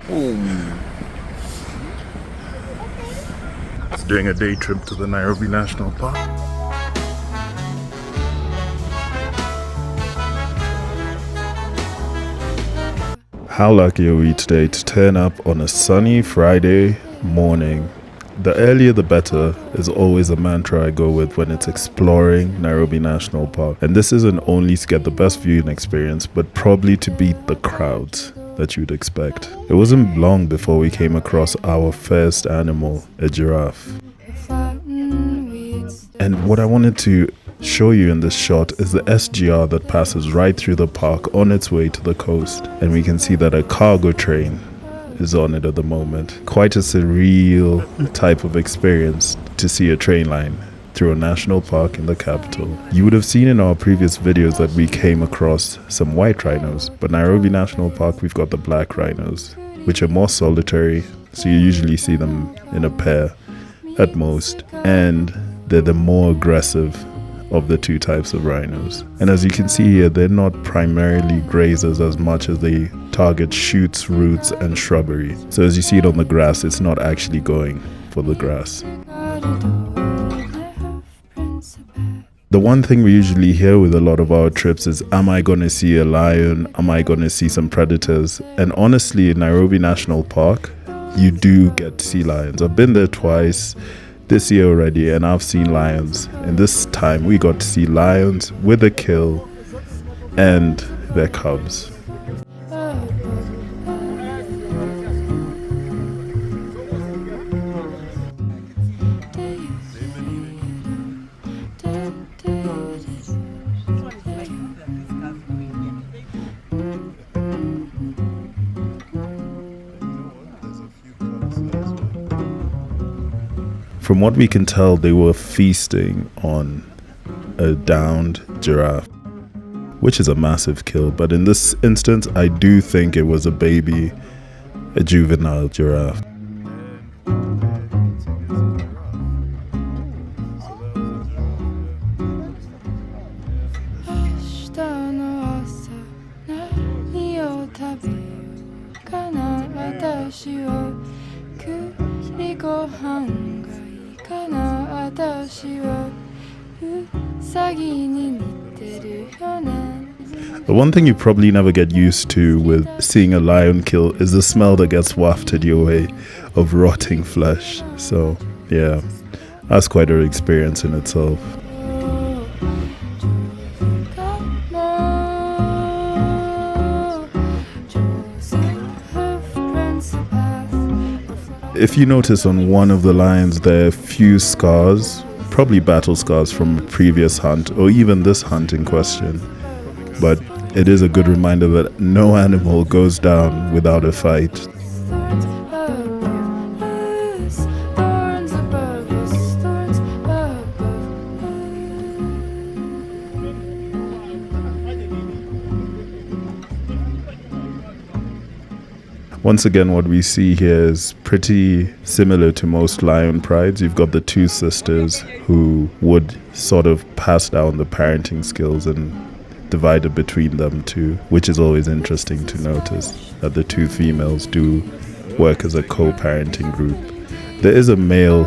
It's doing a day trip to the Nairobi National Park. How lucky are we today to turn up on a sunny Friday morning? The earlier the better is always a mantra I go with when it's exploring Nairobi National Park. And this isn't only to get the best viewing experience, but probably to beat the crowds that you'd expect. It wasn't long before we came across our first animal, a giraffe. And what I wanted to show you in this shot is the SGR that passes right through the park on its way to the coast. And we can see that a cargo train is on it at the moment. Quite a surreal type of experience to see a train line through a national park in the capital. You would have seen in our previous videos that we came across some white rhinos, but Nairobi National Park we've got the black rhinos, which are more solitary, so you usually see them in a pair at most, and they're the more aggressive of the two types of rhinos. And as you can see here, they're not primarily grazers as much as they target shoots, roots and shrubbery. So as you see it on the grass, it's not actually going for the grass. The one thing we usually hear with a lot of our trips is, am I going to see a lion? Am I going to see some predators? And honestly, in Nairobi National Park, you do get to see lions. I've been there twice this year already, and I've seen lions. And this time we got to see lions with a kill and their cubs. From what we can tell, they were feasting on a downed giraffe, which is a massive kill. But in this instance, I do think it was a baby, a juvenile giraffe. The one thing you probably never get used to with seeing a lion kill is the smell that gets wafted your way of rotting flesh. So yeah, that's quite an experience in itself. If you notice on one of the lions, there are a few scars, probably battle scars from a previous hunt or even this hunt in question. But it is a good reminder that no animal goes down without a fight. Once again, what we see here is pretty similar to most lion prides. You've got the two sisters who would sort of pass down the parenting skills and divide it between them two, which is always interesting to notice that the two females do work as a co-parenting group. There is a male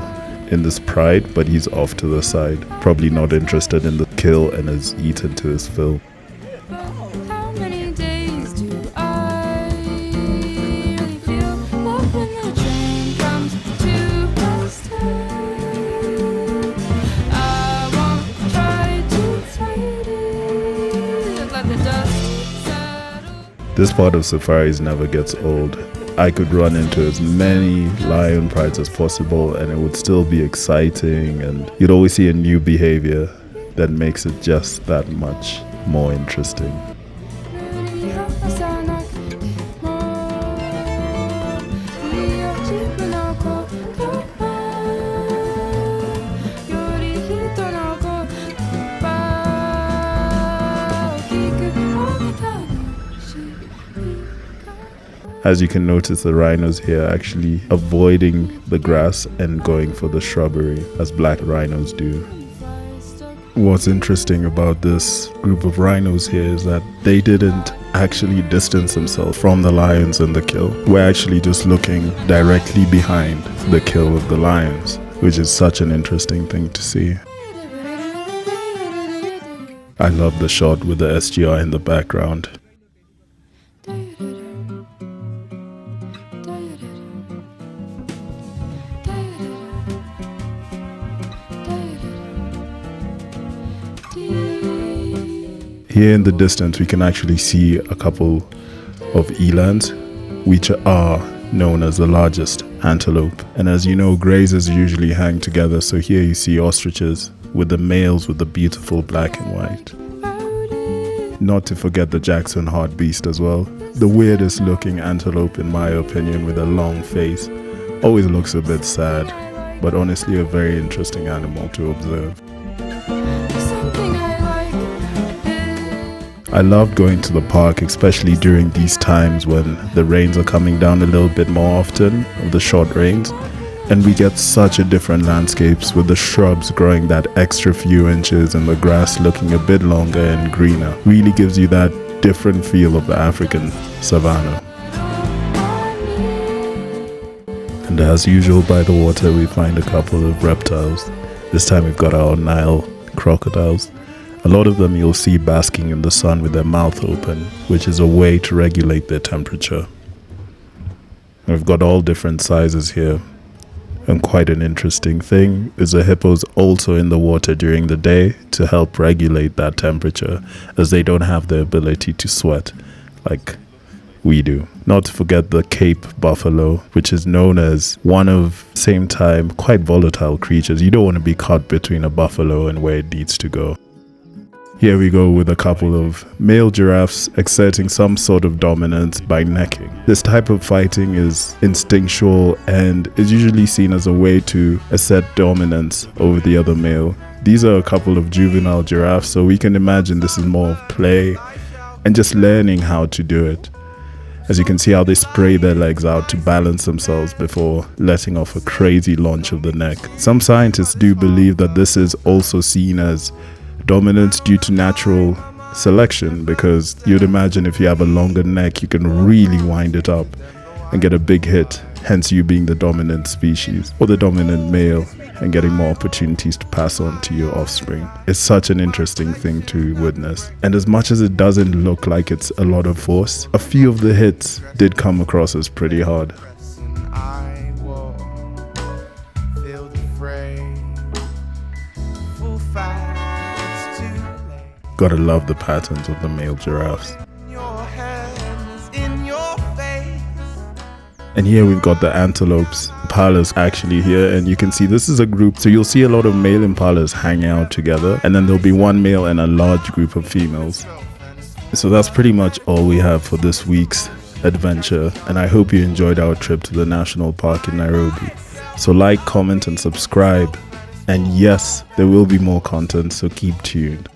in this pride, but he's off to the side, probably not interested in the kill and is eaten to his fill. This part of safaris never gets old. I could run into as many lion prides as possible and it would still be exciting, and you'd always see a new behavior that makes it just that much more interesting. As you can notice, the rhinos here are actually avoiding the grass and going for the shrubbery, as black rhinos do. What's interesting about this group of rhinos here is that they didn't actually distance himself from the lions in the kill. We're actually just looking directly behind the kill of the lions, which is such an interesting thing to see. I love the shot with the SGR in the background. Here in the distance, we can actually see a couple of elands, which are known as the largest antelope. And as you know, grazers usually hang together, so here you see ostriches with the males with the beautiful black and white. Not to forget the Jackson hartebeest as well. The weirdest looking antelope in my opinion, with a long face. Always looks a bit sad, but honestly a very interesting animal to observe. I love going to the park, especially during these times when the rains are coming down a little bit more often, of the short rains, and we get such a different landscapes with the shrubs growing that extra few inches and the grass looking a bit longer and greener. Really gives you that different feel of the African savanna. And as usual by the water, we find a couple of reptiles. This time we've got our Nile crocodiles. A lot of them you'll see basking in the sun with their mouth open, which is a way to regulate their temperature. We've got all different sizes here. And quite an interesting thing is the hippos also in the water during the day to help regulate that temperature, as they don't have the ability to sweat like we do. Not to forget the Cape buffalo, which is known as one of, same time, quite volatile creatures. You don't want to be caught between a buffalo and where it needs to go. Here we go with a couple of male giraffes exerting some sort of dominance by necking. This type of fighting is instinctual and is usually seen as a way to assert dominance over the other male. These are a couple of juvenile giraffes, so we can imagine this is more of play and just learning how to do it. As you can see how they spray their legs out to balance themselves before letting off a crazy launch of the neck. Some scientists do believe that this is also seen as dominance due to natural selection, because you'd imagine if you have a longer neck you can really wind it up and get a big hit, hence you being the dominant species or the dominant male and getting more opportunities to pass on to your offspring. It's such an interesting thing to witness, and as much as it doesn't look like it's a lot of force, a few of the hits did come across as pretty hard. Gotta love the patterns of the male giraffes. And here we've got the antelopes. Impalas actually here, and you can see this is a group, so you'll see a lot of male impalas hang out together, and then there'll be one male and a large group of females. So that's pretty much all we have for this week's adventure, and I hope you enjoyed our trip to the national park in Nairobi. So like, comment and subscribe, and yes, there will be more content, so keep tuned.